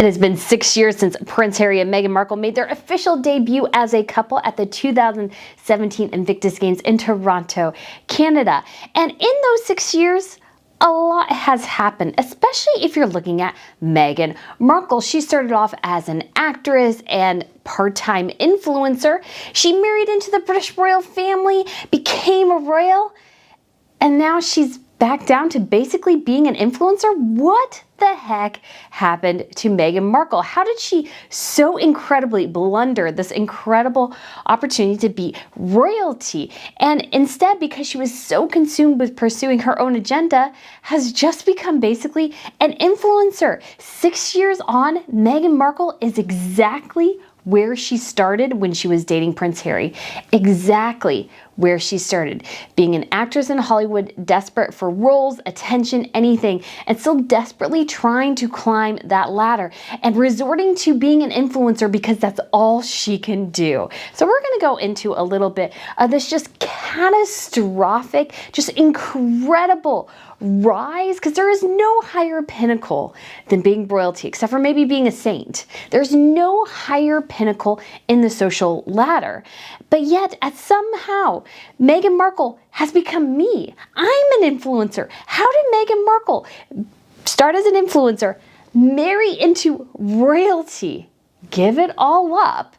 It has been 6 years since Prince Harry and Meghan Markle made their official debut as a couple at the 2017 Invictus Games in Toronto, Canada. And in those 6 years, a lot has happened, especially if you're looking at Meghan Markle. She started off as an actress and part-time influencer. She married into the British royal family, became a royal, and now she's back down to basically being an influencer. What the heck happened to Meghan Markle? How did she so incredibly blunder this incredible opportunity to be royalty? And instead, because she was so consumed with pursuing her own agenda, has just become basically an influencer. 6 years on, Meghan Markle is exactly where she started when she was dating Prince Harry. Exactly where she started. Being an actress in Hollywood, desperate for roles, attention, anything, and still desperately trying to climb that ladder and resorting to being an influencer because that's all she can do. So we're going to go into a little bit of this just catastrophic, just incredible rise, because there is no higher pinnacle than being royalty, except for maybe being a saint. There's no higher pinnacle in the social ladder. But yet, somehow, Meghan Markle has become me. I'm an influencer. How did Meghan Markle start as an influencer, marry into royalty, give it all up,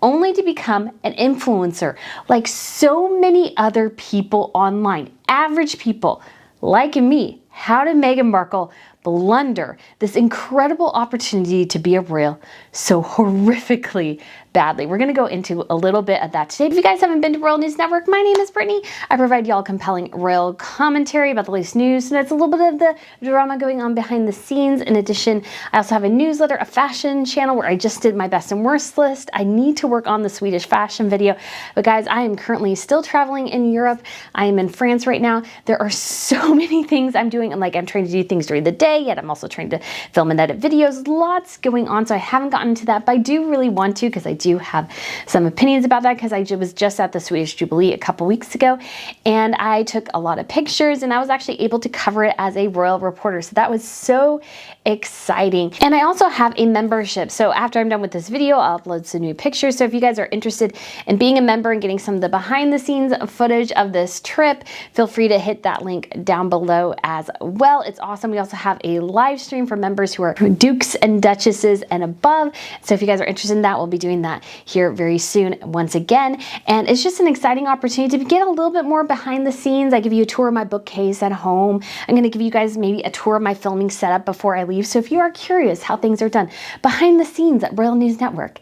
only to become an influencer like so many other people online, average people like me? How did Meghan Markle blunder this incredible opportunity to be a royal so horrifically badly? We're going to go into a little bit of that today. If you guys haven't been to Royal News Network, my name is Brittany. I provide y'all compelling royal commentary about the latest news, and it's a little bit of the drama going on behind the scenes. In addition, I also have a newsletter, a fashion channel where I just did my best and worst list. I need to work on the Swedish fashion video, but guys, I am currently still traveling in Europe. I am in France right now. There are so many things I'm doing. I'm trying to do things during the day, yet I'm also trying to film and edit videos. Lots going on, so I haven't gotten into that, but I do really want to, because I do have some opinions about that, because I was just at the Swedish Jubilee a couple weeks ago, and I took a lot of pictures, and I was actually able to cover it as a royal reporter, so that was so exciting. And I also have a membership, so after I'm done with this video, I'll upload some new pictures. So if you guys are interested in being a member and getting some of the behind the scenes footage of this trip, feel free to hit that link down below as well. It's awesome. We also have a live stream for members who are dukes and duchesses and above. So if you guys are interested in that, we'll be doing that here very soon once again. And it's just an exciting opportunity to get a little bit more behind the scenes. I give you a tour of my bookcase at home. I'm going to give you guys maybe a tour of my filming setup before I leave. So if you are curious how things are done behind the scenes at Royal News Network,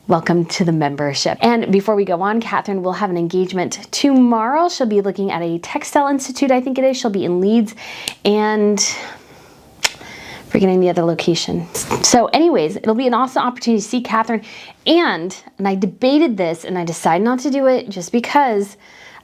welcome to the membership. And before we go on, Catherine will have an engagement tomorrow. She'll be looking at a textile institute, I think it is. She'll be in Leeds and forgetting the other location. So anyways, it'll be an awesome opportunity to see Catherine. And I debated this and I decided not to do it just because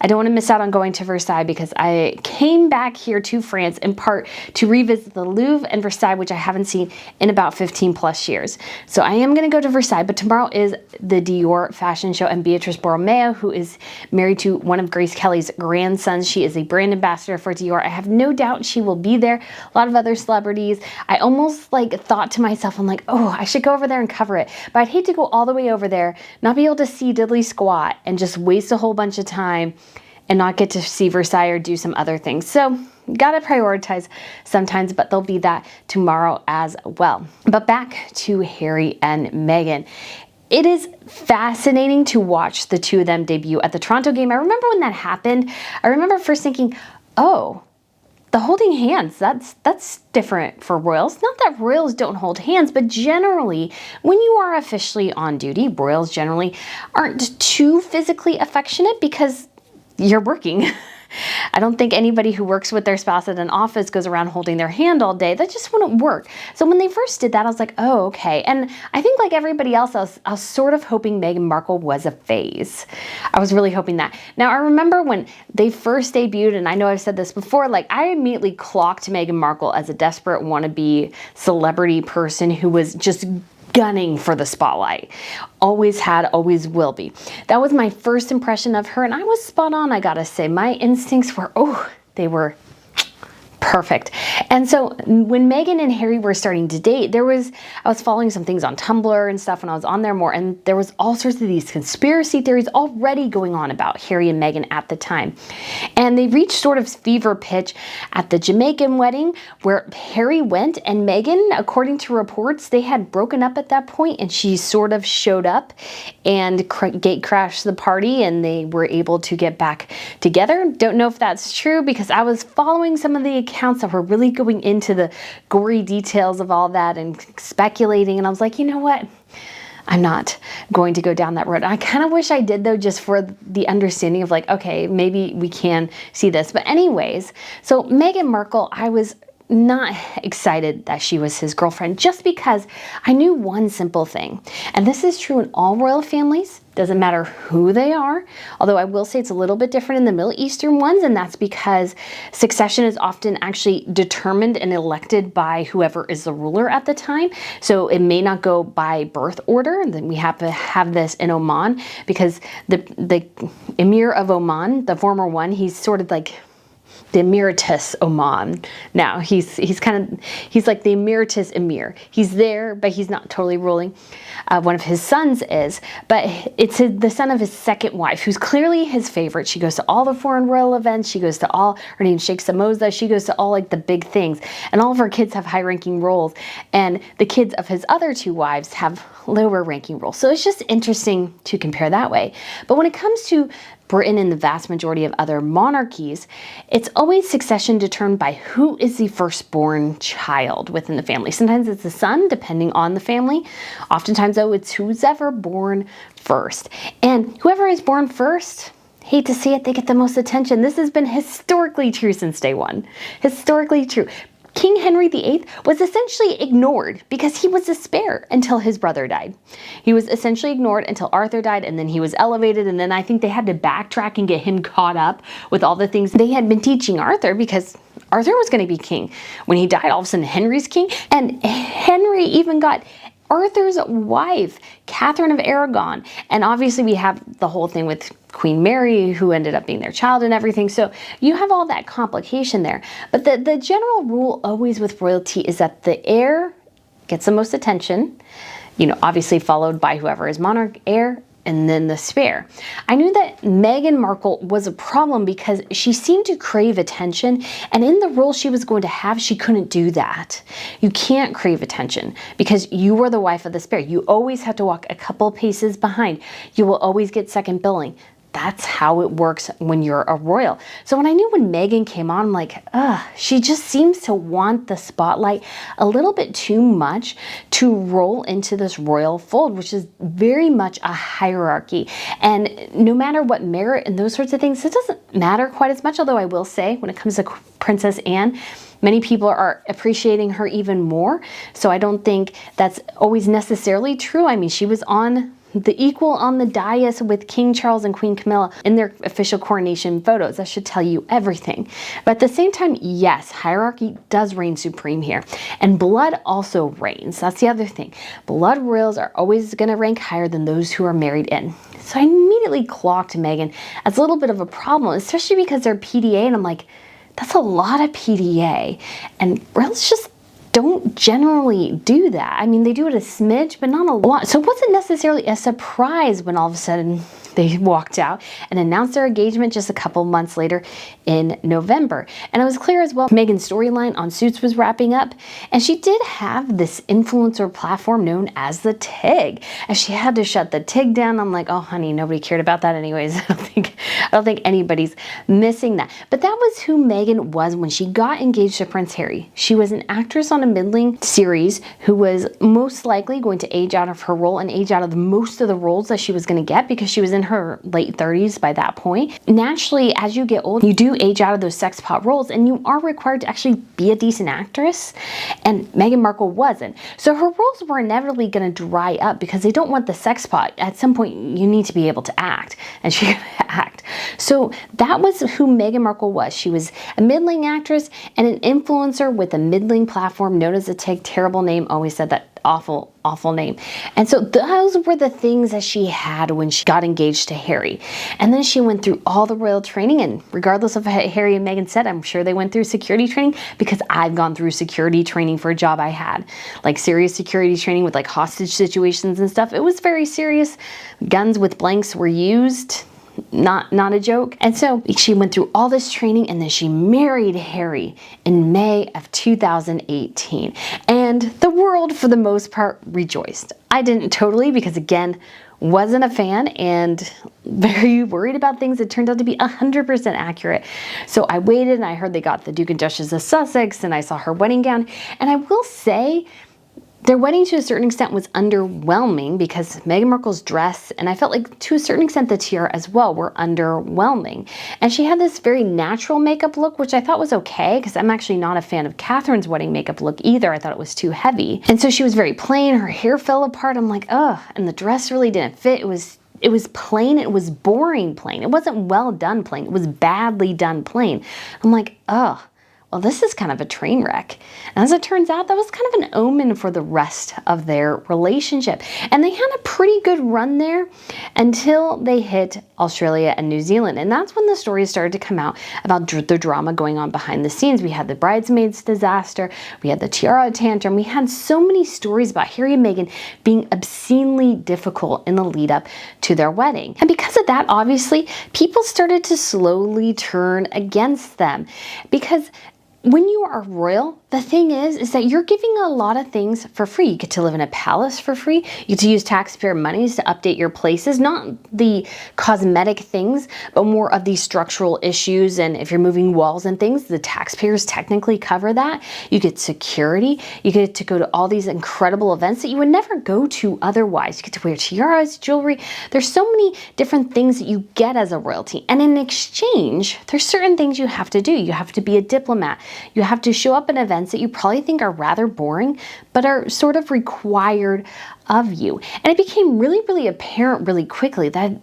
I don't want to miss out on going to Versailles, because I came back here to France in part to revisit the Louvre and Versailles, which I haven't seen in about 15 plus years. So I am going to go to Versailles, but tomorrow is the Dior fashion show, and Beatrice Borromeo, who is married to one of Grace Kelly's grandsons, she is a brand ambassador for Dior. I have no doubt she will be there. A lot of other celebrities. I almost thought to myself, I'm like, oh, I should go over there and cover it. But I'd hate to go all the way over there, not be able to see diddly squat, and just waste a whole bunch of time and not get to see Versailles or do some other things. So gotta prioritize sometimes, but there'll be that tomorrow as well. But back to Harry and Meghan. It is fascinating to watch the two of them debut at the Toronto game. I remember when that happened, I remember first thinking, oh, the holding hands, that's different for royals. Not that royals don't hold hands, but generally, when you are officially on duty, royals generally aren't too physically affectionate because you're working. I don't think anybody who works with their spouse at an office goes around holding their hand all day. That just wouldn't work. So when they first did that, I was like, oh, okay. And I think like everybody else, I was sort of hoping Meghan Markle was a phase. I was really hoping that. Now, I remember when they first debuted, and I know I've said this before, I immediately clocked Meghan Markle as a desperate wannabe celebrity person who was just gunning for the spotlight. Always had, always will be. That was my first impression of her, and I was spot on, I gotta say. My instincts were, oh, they were Perfect. And so when Meghan and Harry were starting to date, I was following some things on Tumblr and stuff when I was on there more, and there was all sorts of these conspiracy theories already going on about Harry and Meghan at the time. And they reached sort of fever pitch at the Jamaican wedding where Harry went, and Meghan, according to reports, they had broken up at that point, and she sort of showed up and gate crashed the party, and they were able to get back together. Don't know if that's true because I was following some of the accounts that were really going into the gory details of all that and speculating, and I was like, you know what? I'm not going to go down that road. I kind of wish I did, though, just for the understanding of like, okay, maybe we can see this. But anyways, so Meghan Markle, I was not excited that she was his girlfriend just because I knew one simple thing. And this is true in all royal families. Doesn't matter who they are. Although I will say it's a little bit different in the Middle Eastern ones, and that's because succession is often actually determined and elected by whoever is the ruler at the time. So it may not go by birth order. And then we have to have this in Oman because the Emir of Oman, the former one, he's sort of like the Emeritus Oman. Now he's like the Emeritus Emir. He's there, but he's not totally ruling. One of his sons is, but it's the son of his second wife, who's clearly his favorite. She goes to all the foreign royal events. She goes to all, her name's Sheikh Samoza. She goes to all like the big things, and all of her kids have high-ranking roles, and the kids of his other two wives have lower-ranking roles. So it's just interesting to compare that way. But when it comes to Britain and the vast majority of other monarchies, it's always succession determined by who is the firstborn child within the family. Sometimes it's the son, depending on the family. Oftentimes, though, it's who's ever born first. And whoever is born first, hate to see it, they get the most attention. This has been historically true since day one. Historically true. King Henry VIII was essentially ignored because he was a spare until his brother died. He was essentially ignored until Arthur died, and then he was elevated, and then I think they had to backtrack and get him caught up with all the things they had been teaching Arthur, because Arthur was going to be king. When he died, all of a sudden Henry's king, and Henry even got Arthur's wife, Catherine of Aragon. And obviously we have the whole thing with Queen Mary, who ended up being their child and everything. So you have all that complication there. But the general rule always with royalty is that the heir gets the most attention, obviously followed by whoever is monarch heir, and then the spare. I knew that Meghan Markle was a problem because she seemed to crave attention, and in the role she was going to have, she couldn't do that. You can't crave attention because you were the wife of the spare. You always have to walk a couple paces behind. You will always get second billing. That's how it works when you're a royal. So when I knew when Meghan came on, I'm like, she just seems to want the spotlight a little bit too much to roll into this royal fold, which is very much a hierarchy. And no matter what merit and those sorts of things, it doesn't matter quite as much. Although I will say, when it comes to Princess Anne, many people are appreciating her even more. So I don't think that's always necessarily true. I mean, she was on the equal on the dais with King Charles and Queen Camilla in their official coronation photos. That should tell you everything. But at the same time, yes, hierarchy does reign supreme here. And blood also reigns. That's the other thing. Blood royals are always going to rank higher than those who are married in. So I immediately clocked Meghan as a little bit of a problem, especially because they're PDA, and I'm like, that's a lot of PDA. And royals just don't generally do that. I mean, they do it a smidge, but not a lot. So it wasn't necessarily a surprise when all of a sudden they walked out and announced their engagement just a couple months later in November. And it was clear as well, Meghan's storyline on Suits was wrapping up, and she did have this influencer platform known as the TIG, and she had to shut the TIG down. I'm like, oh honey, nobody cared about that anyways. I don't think anybody's missing that. But that was who Meghan was when she got engaged to Prince Harry. She was an actress on a middling series who was most likely going to age out of her role and age out of most of the roles that she was going to get because she was in her late 30s by that point. Naturally, as you get old, you do age out of those sex pot roles, and you are required to actually be a decent actress, and Meghan Markle wasn't. So her roles were inevitably going to dry up because they don't want the sex pot. At some point, you need to be able to act, and she could act. So that was who Meghan Markle was. She was a middling actress and an influencer with a middling platform form, known as a tig, terrible name, always said that awful, awful name. And so those were the things that she had when she got engaged to Harry. And then she went through all the royal training, and regardless of what Harry and Meghan said, I'm sure they went through security training, because I've gone through security training for a job I had. Like serious security training with like hostage situations and stuff. It was very serious. Guns with blanks were used. Not a joke. And so she went through all this training, and then she married Harry in May of 2018. And the world, for the most part, rejoiced. I didn't totally, because again, wasn't a fan and very worried about things that turned out to be 100% accurate. So I waited, and I heard they got the Duke and Duchess of Sussex, and I saw her wedding gown. And I will say, their wedding to a certain extent was underwhelming, because Meghan Markle's dress, and I felt like to a certain extent the tiara as well, were underwhelming. And she had this very natural makeup look, which I thought was okay, because I'm actually not a fan of Catherine's wedding makeup look either. I thought it was too heavy. And so she was very plain, her hair fell apart. I'm like, ugh, and the dress really didn't fit. It was plain, it was boring plain. It wasn't well done plain, it was badly done plain. I'm like, ugh. Well, this is kind of a train wreck. And as it turns out, that was kind of an omen for the rest of their relationship. And they had a pretty good run there until they hit Australia and New Zealand. And that's when the stories started to come out about the drama going on behind the scenes. We had the bridesmaids disaster, we had the tiara tantrum, we had so many stories about Harry and Meghan being obscenely difficult in the lead up to their wedding. And because of that, obviously, people started to slowly turn against them, because when you are royal, the thing is that you're giving a lot of things for free. You get to live in a palace for free. You get to use taxpayer monies to update your places, not the cosmetic things, but more of these structural issues. And if you're moving walls and things, the taxpayers technically cover that. You get security. You get to go to all these incredible events that you would never go to otherwise. You get to wear tiaras, jewelry. There's so many different things that you get as a royalty. And in exchange, there's certain things you have to do. You have to be a diplomat. You have to show up at events that you probably think are rather boring, but are sort of required of you. And it became really, really apparent really quickly that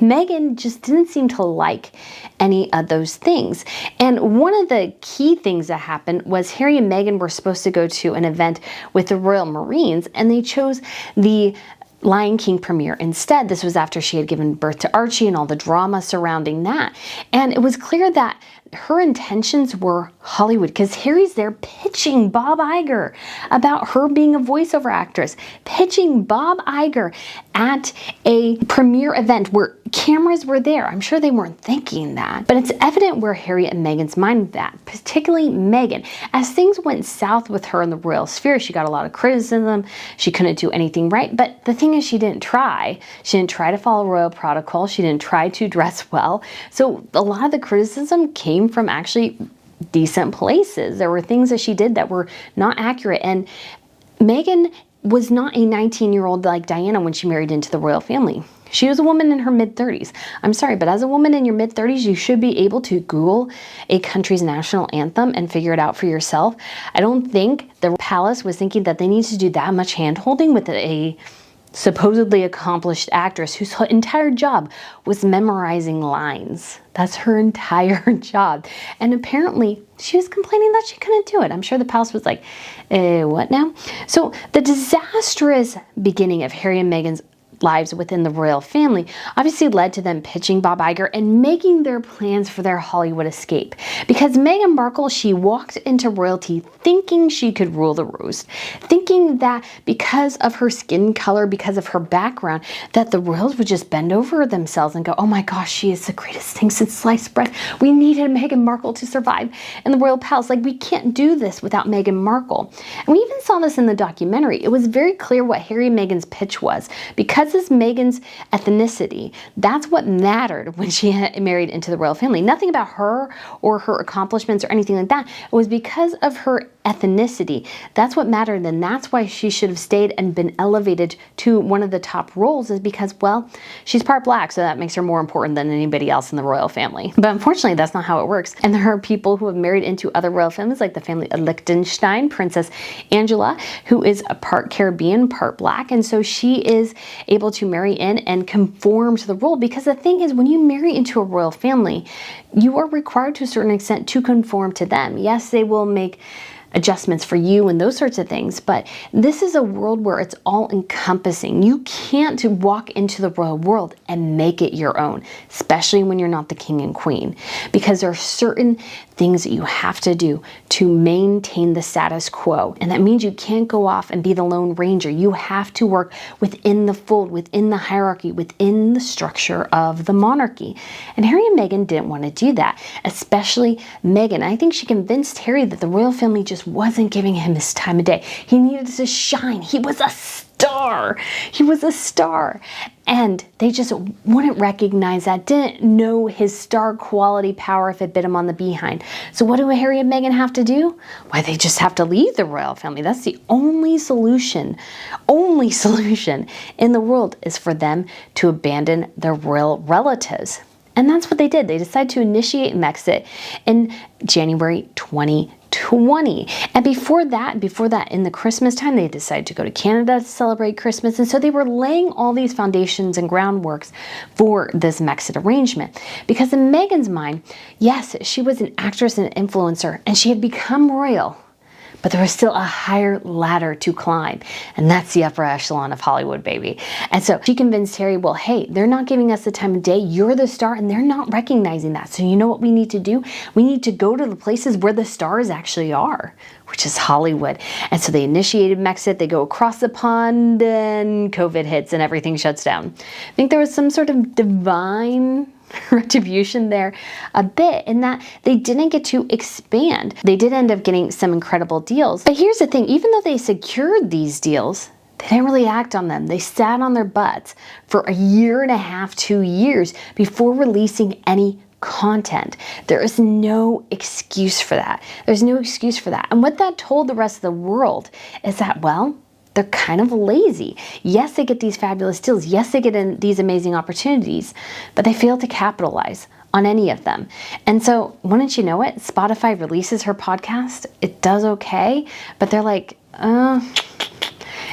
Meghan just didn't seem to like any of those things. And one of the key things that happened was Harry and Meghan were supposed to go to an event with the Royal Marines, and they chose the Lion King premiere instead. This was after she had given birth to Archie and all the drama surrounding that. And it was clear that her intentions were Hollywood, because Harry's there pitching Bob Iger about her being a voiceover actress, pitching Bob Iger at a premiere event where cameras were there. I'm sure they weren't thinking that, but it's evident where Harry and Meghan's mind that, particularly Meghan. As things went south with her in the royal sphere, she got a lot of criticism. She couldn't do anything right, but the thing is, she didn't try. She didn't try to follow royal protocol. She didn't try to dress well. So a lot of the criticism came from actually decent places. There were things that she did that were not accurate. And Meghan was not a 19-year-old like Diana when she married into the royal family. She was a woman in her mid-30s. I'm sorry, but as a woman in your mid-30s, you should be able to Google a country's national anthem and figure it out for yourself. I don't think the palace was thinking that they need to do that much hand-holding with a supposedly accomplished actress whose entire job was memorizing lines. That's her entire job. And apparently she was complaining that she couldn't do it. I'm sure the palace was like, what now? So the disastrous beginning of Harry and Meghan's lives within the royal family obviously led to them pitching Bob Iger and making their plans for their Hollywood escape. Because Meghan Markle, she walked into royalty thinking she could rule the roost, thinking that because of her skin color, because of her background, that the royals would just bend over themselves and go, oh my gosh, she is the greatest thing since sliced bread. We needed Meghan Markle to survive in the royal palace. Like, we can't do this without Meghan Markle. And we even saw this in the documentary. It was very clear what Harry and Meghan's pitch was. Because is Meghan's ethnicity, that's what mattered when she married into the royal family. Nothing about her or her accomplishments or anything like that. It was because of her ethnicity. That's what mattered, and that's why she should have stayed and been elevated to one of the top roles, is because, well, she's part black, so that makes her more important than anybody else in the royal family. But unfortunately, that's not how it works. And there are people who have married into other royal families, like the family of Liechtenstein, Princess Angela, who is a part Caribbean, part black, and so she is able to marry in and conform to the role. Because the thing is, when you marry into a royal family, you are required to a certain extent to conform to them. Yes, they will make adjustments for you and those sorts of things. But this is a world where it's all encompassing. You can't walk into the royal world and make it your own, especially when you're not the king and queen, because there are certain things that you have to do to maintain the status quo. And that means you can't go off and be the Lone Ranger. You have to work within the fold, within the hierarchy, within the structure of the monarchy. And Harry and Meghan didn't want to do that, especially Meghan. I think she convinced Harry that the royal family just wasn't giving him his time of day. He needed to shine. He was a star. He was a star. And they just wouldn't recognize that, didn't know his star quality power if it bit him on the behind. So what do Harry and Meghan have to do? Why, they just have to leave the royal family. That's the only solution in the world, is for them to abandon their royal relatives. And that's what they did. They decided to initiate an exit in January 2020. And before that, in the Christmas time, they decided to go to Canada to celebrate Christmas. And so they were laying all these foundations and groundworks for this exit arrangement. Because in Meghan's mind, yes, she was an actress and an influencer, and she had become royal. But there was still a higher ladder to climb. And that's the upper echelon of Hollywood, baby. And so she convinced Harry, well, hey, they're not giving us the time of day. You're the star, and they're not recognizing that. So you know what we need to do? We need to go to the places where the stars actually are, which is Hollywood. And so they initiated Megxit. They go across the pond, and COVID hits, and everything shuts down. I think there was some sort of divine retribution there a bit, in that they didn't get to expand. They did end up getting some incredible deals. But here's the thing, even though they secured these deals, they didn't really act on them. They sat on their butts for a year and a half, 2 years before releasing any content. There is no excuse for that. There's no excuse for that. And what that told the rest of the world is that, well, they're kind of lazy. Yes, they get these fabulous deals. Yes, they get in these amazing opportunities, but they fail to capitalize on any of them. And so, wouldn't you know it, Spotify releases her podcast. It does okay, but they're like,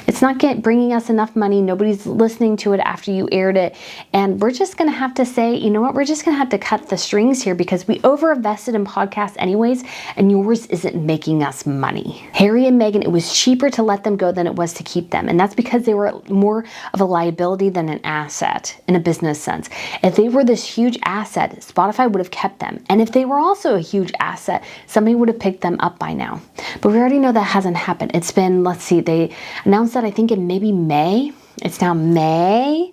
it's not bringing us enough money. Nobody's listening to it after you aired it. And we're just going to have to say, you know what? We're just going to have to cut the strings here, because we over-invested in podcasts anyways, and yours isn't making us money. Harry and Meghan, it was cheaper to let them go than it was to keep them. And that's because they were more of a liability than an asset in a business sense. If they were this huge asset, Spotify would have kept them. And if they were also a huge asset, somebody would have picked them up by now. But we already know that hasn't happened. It's been, let's see, they announced that I think in maybe May. It's now May,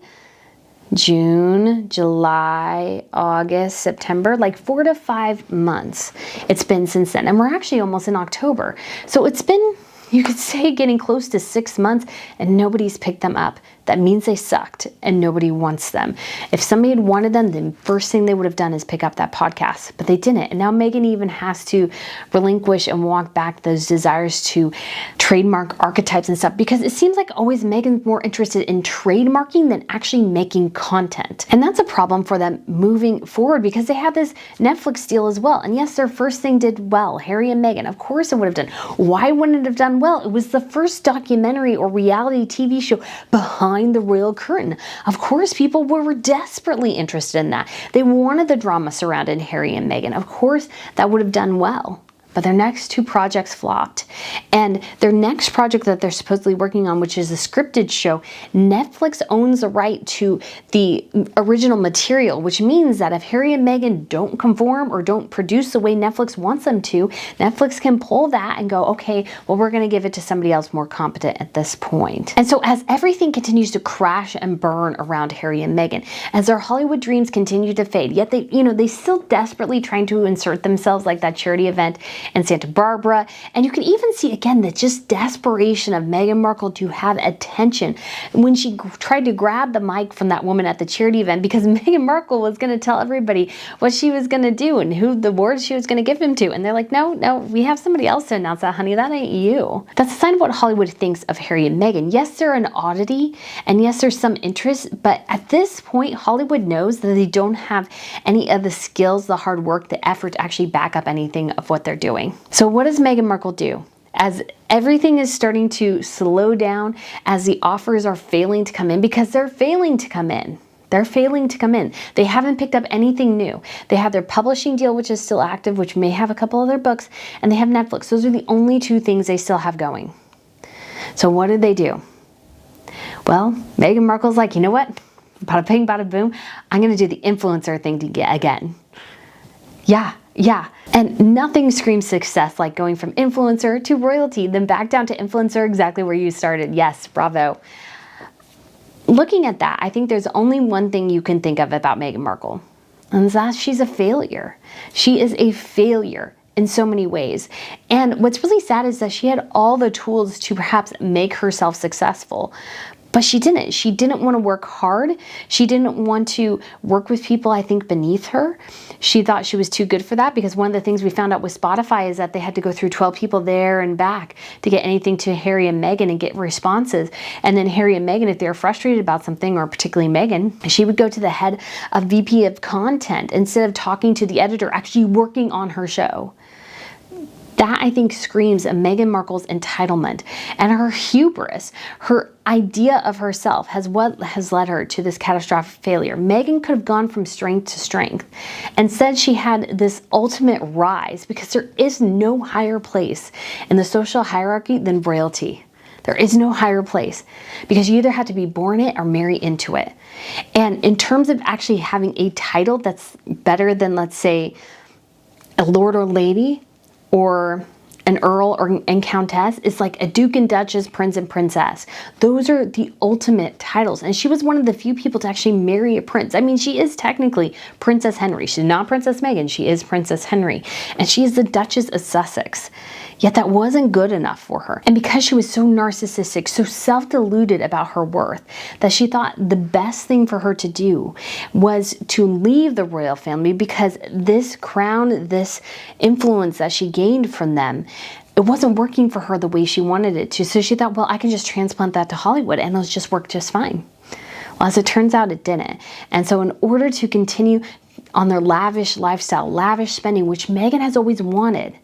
June, July, August, September, like 4 to 5 months it's been since then. And we're actually almost in October. So it's been, you could say, getting close to 6 months, and nobody's picked them up. That means they sucked and nobody wants them. If somebody had wanted them, the first thing they would have done is pick up that podcast, but they didn't. And now Meghan even has to relinquish and walk back those desires to trademark archetypes and stuff, because it seems like always Meghan's more interested in trademarking than actually making content. And that's a problem for them moving forward, because they had this Netflix deal as well. And yes, their first thing did well, Harry and Meghan. Of course it would have done. Why wouldn't it have done well? It was the first documentary or reality TV show behind the royal curtain. Of course, people were desperately interested in that. They wanted the drama surrounding Harry and Meghan. Of course, that would have done well. But their next 2 projects flopped. And their next project that they're supposedly working on, which is a scripted show, Netflix owns the right to the original material, which means that if Harry and Meghan don't conform or don't produce the way Netflix wants them to, Netflix can pull that and go, okay, well, we're going to give it to somebody else more competent at this point. And so as everything continues to crash and burn around Harry and Meghan, as their Hollywood dreams continue to fade, yet they still desperately trying to insert themselves, like that charity event and Santa Barbara. And you can even see, again, the just desperation of Meghan Markle to have attention when she tried to grab the mic from that woman at the charity event, because Meghan Markle was going to tell everybody what she was going to do and who the awards she was going to give him to. And they're like, no, we have somebody else to announce that, honey. That ain't you. That's a sign of what Hollywood thinks of Harry and Meghan. Yes, they're an oddity, and yes, there's some interest, but at this point, Hollywood knows that they don't have any of the skills, the hard work, the effort to actually back up anything of what they're doing. So what does Meghan Markle do? As everything is starting to slow down, as the offers are failing to come in, because they're failing to come in. They're failing to come in. They haven't picked up anything new. They have their publishing deal, which is still active, which may have a couple other books, and they have Netflix. Those are the only two things they still have going. So what did they do? Well, Meghan Markle's like, you know what? Bada bing, bada boom. I'm going to do the influencer thing again. Yeah. And nothing screams success like going from influencer to royalty, then back down to influencer, exactly where you started. Yes, bravo. Looking at that, I think there's only one thing you can think of about Meghan Markle, and that's she's a failure. She is a failure in so many ways. And what's really sad is that she had all the tools to perhaps make herself successful, but she didn't. She didn't want to work hard. She didn't want to work with people, I think, beneath her. She thought she was too good for that, because one of the things we found out with Spotify is that they had to go through 12 people there and back to get anything to Harry and Meghan and get responses. And then Harry and Meghan, if they were frustrated about something, or particularly Meghan, she would go to the head of VP of content instead of talking to the editor, actually working on her show. That, I think, screams of Meghan Markle's entitlement and her hubris. Her idea of herself has what has led her to this catastrophic failure. Meghan could have gone from strength to strength and said she had this ultimate rise, because there is no higher place in the social hierarchy than royalty. There is no higher place, because you either have to be born it or marry into it. And in terms of actually having a title that's better than, let's say, a lord or lady, or an earl and countess, is like a duke and duchess, prince and princess. Those are the ultimate titles. And she was one of the few people to actually marry a prince. I mean, she is technically Princess Henry. She's not Princess Meghan. She is Princess Henry. And she is the Duchess of Sussex. Yet that wasn't good enough for her. And because she was so narcissistic, so self-deluded about her worth, that she thought the best thing for her to do was to leave the royal family, because this crown, this influence that she gained from them, it wasn't working for her the way she wanted it to. So she thought, well, I can just transplant that to Hollywood and it'll just work just fine. Well, as it turns out, it didn't. And so in order to continue on their lavish lifestyle, lavish spending, which Meghan has always wanted,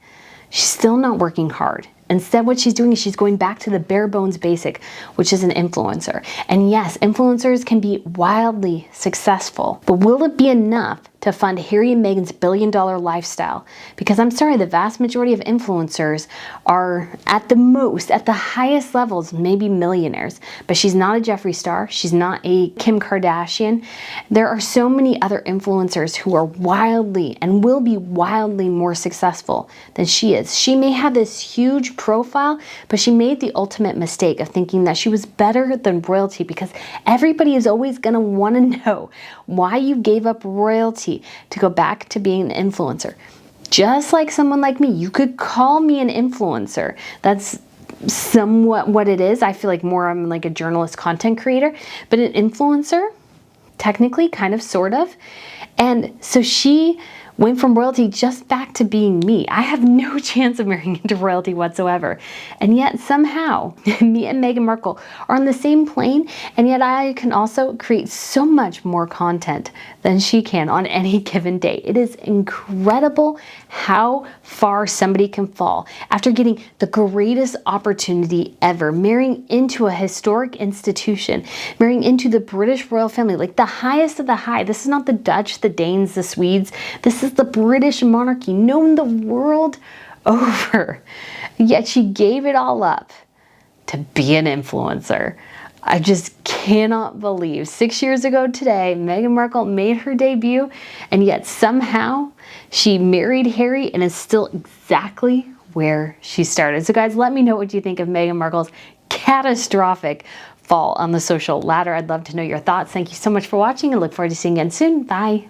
she's still not working hard. Instead, what she's doing is she's going back to the bare bones basic, which is an influencer. And yes, influencers can be wildly successful, but will it be enough to fund Harry and Meghan's billion-dollar lifestyle? Because I'm sorry, the vast majority of influencers are at the most, at the highest levels, maybe millionaires. But she's not a Jeffree Star. She's not a Kim Kardashian. There are so many other influencers who are wildly and will be wildly more successful than she is. She may have this huge profile, but she made the ultimate mistake of thinking that she was better than royalty, because everybody is always going to want to know why you gave up royalty to go back to being an influencer. Just like someone like me, you could call me an influencer. That's somewhat what it is. I feel like more I'm like a journalist, content creator, but an influencer, technically, kind of, sort of. And so she went from royalty just back to being me. I have no chance of marrying into royalty whatsoever. And yet somehow, me and Meghan Markle are on the same plane, and yet I can also create so much more content than she can on any given day. It is incredible how far somebody can fall after getting the greatest opportunity ever, marrying into a historic institution, marrying into the British royal family, like the highest of the high. This is not the Dutch, the Danes, the Swedes. This is the British monarchy, known the world over. Yet she gave it all up to be an influencer. I just cannot believe 6 years ago today, Meghan Markle made her debut, and yet somehow she married Harry and is still exactly where she started. So guys, let me know what you think of Meghan Markle's catastrophic fall on the social ladder. I'd love to know your thoughts. Thank you so much for watching, and look forward to seeing you again soon. Bye.